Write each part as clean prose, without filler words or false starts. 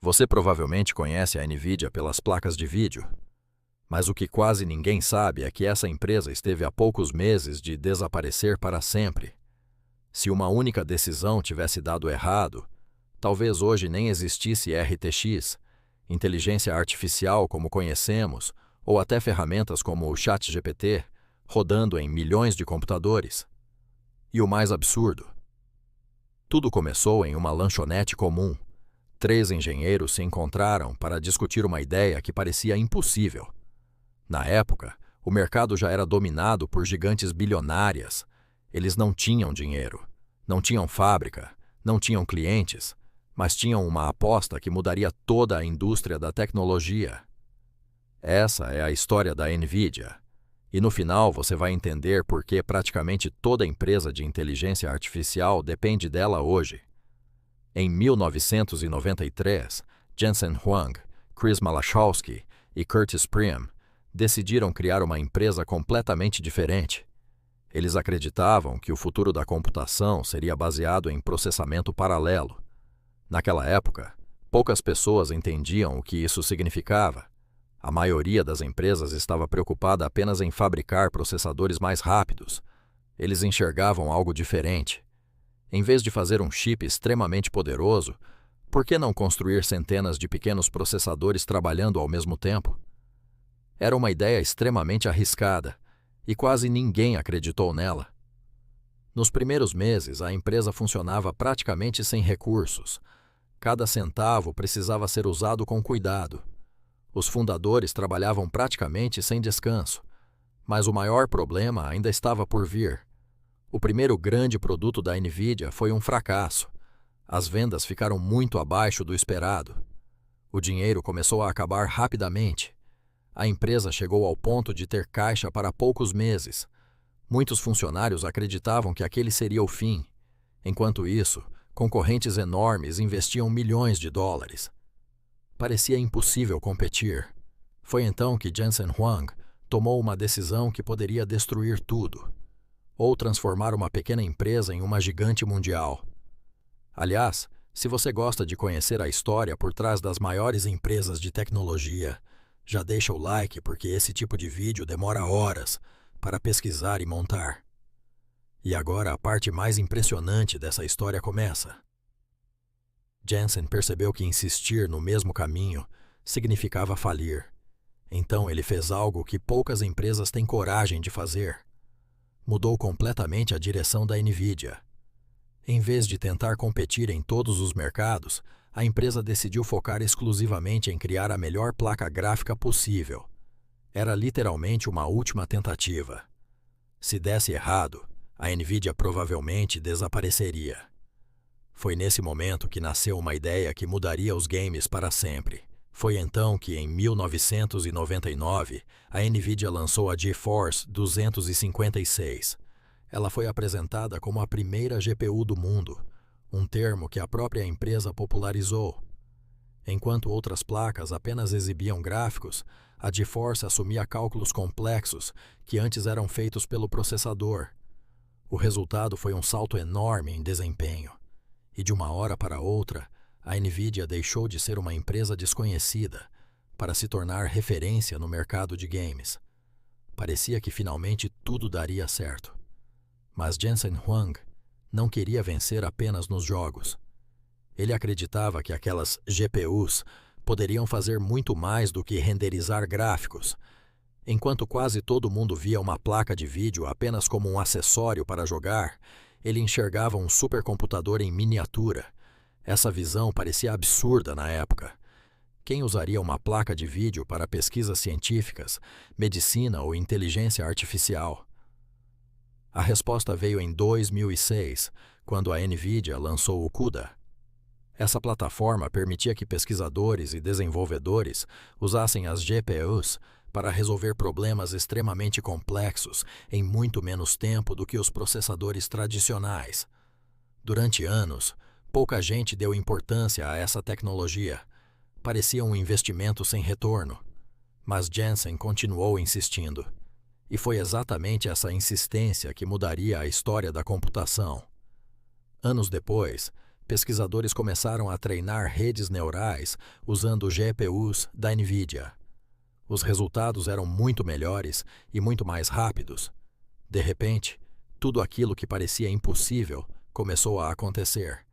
Você provavelmente conhece a Nvidia pelas placas de vídeo, mas o que quase ninguém sabe é que essa empresa esteve há poucos meses de desaparecer para sempre. Se uma única decisão tivesse dado errado, talvez hoje nem existisse RTX, inteligência artificial como conhecemos, ou até ferramentas como o ChatGPT, rodando em milhões de computadores. E o mais absurdo: tudo começou em uma lanchonete comum. 3 engenheiros se encontraram para discutir uma ideia que parecia impossível. Na época, o mercado já era dominado por gigantes bilionárias. Eles não tinham dinheiro, não tinham fábrica, não tinham clientes, mas tinham uma aposta que mudaria toda a indústria da tecnologia. Essa é a história da Nvidia. E no final você vai entender por que praticamente toda empresa de inteligência artificial depende dela hoje. Em 1993, Jensen Huang, Chris Malachowski e Curtis Priem decidiram criar uma empresa completamente diferente. Eles acreditavam que o futuro da computação seria baseado em processamento paralelo. Naquela época, poucas pessoas entendiam o que isso significava. A maioria das empresas estava preocupada apenas em fabricar processadores mais rápidos. Eles enxergavam algo diferente. Em vez de fazer um chip extremamente poderoso, por que não construir centenas de pequenos processadores trabalhando ao mesmo tempo? Era uma ideia extremamente arriscada, e quase ninguém acreditou nela. Nos primeiros meses, a empresa funcionava praticamente sem recursos. Cada centavo precisava ser usado com cuidado. Os fundadores trabalhavam praticamente sem descanso, mas o maior problema ainda estava por vir. O primeiro grande produto da Nvidia foi um fracasso. As vendas ficaram muito abaixo do esperado. O dinheiro começou a acabar rapidamente. A empresa chegou ao ponto de ter caixa para poucos meses. Muitos funcionários acreditavam que aquele seria o fim. Enquanto isso, concorrentes enormes investiam milhões de dólares. Parecia impossível competir. Foi então que Jensen Huang tomou uma decisão que poderia destruir tudo, ou transformar uma pequena empresa em uma gigante mundial. Aliás, se você gosta de conhecer a história por trás das maiores empresas de tecnologia, já deixa o like porque esse tipo de vídeo demora horas para pesquisar e montar. E agora a parte mais impressionante dessa história começa. Jensen percebeu que insistir no mesmo caminho significava falir. Então ele fez algo que poucas empresas têm coragem de fazer. Mudou completamente a direção da Nvidia. Em vez de tentar competir em todos os mercados, a empresa decidiu focar exclusivamente em criar a melhor placa gráfica possível. Era literalmente uma última tentativa. Se desse errado, a Nvidia provavelmente desapareceria. Foi nesse momento que nasceu uma ideia que mudaria os games para sempre. Foi então que, em 1999, a Nvidia lançou a GeForce 256. Ela foi apresentada como a primeira GPU do mundo, um termo que a própria empresa popularizou. Enquanto outras placas apenas exibiam gráficos, a GeForce assumia cálculos complexos que antes eram feitos pelo processador. O resultado foi um salto enorme em desempenho. E de uma hora para outra, a Nvidia deixou de ser uma empresa desconhecida para se tornar referência no mercado de games. Parecia que finalmente tudo daria certo. Mas Jensen Huang não queria vencer apenas nos jogos. Ele acreditava que aquelas GPUs poderiam fazer muito mais do que renderizar gráficos. Enquanto quase todo mundo via uma placa de vídeo apenas como um acessório para jogar, ele enxergava um supercomputador em miniatura. Essa visão parecia absurda na época. Quem usaria uma placa de vídeo para pesquisas científicas, medicina ou inteligência artificial? A resposta veio em 2006, quando a Nvidia lançou o CUDA. Essa plataforma permitia que pesquisadores e desenvolvedores usassem as GPUs para resolver problemas extremamente complexos em muito menos tempo do que os processadores tradicionais. Durante anos, pouca gente deu importância a essa tecnologia. Parecia um investimento sem retorno. Mas Jensen continuou insistindo. E foi exatamente essa insistência que mudaria a história da computação. Anos depois, pesquisadores começaram a treinar redes neurais usando GPUs da NVIDIA. Os resultados eram muito melhores e muito mais rápidos. De repente, tudo aquilo que parecia impossível começou a acontecer.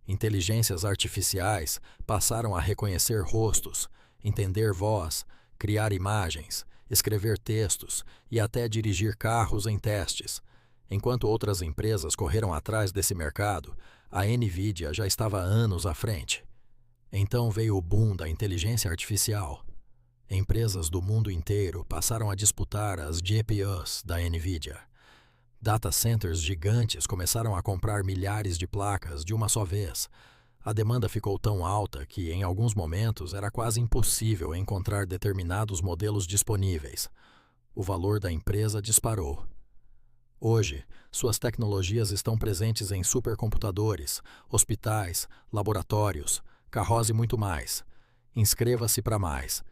Inteligências artificiais passaram a reconhecer rostos, entender voz, criar imagens, escrever textos e até dirigir carros em testes. Enquanto outras empresas correram atrás desse mercado, a NVIDIA já estava anos à frente. Então veio o boom da inteligência artificial. Empresas do mundo inteiro passaram a disputar as GPUs da NVIDIA. Data centers gigantes começaram a comprar milhares de placas de uma só vez. A demanda ficou tão alta que, em alguns momentos, era quase impossível encontrar determinados modelos disponíveis. O valor da empresa disparou. Hoje, suas tecnologias estão presentes em supercomputadores, hospitais, laboratórios, carros e muito mais. Inscreva-se para mais.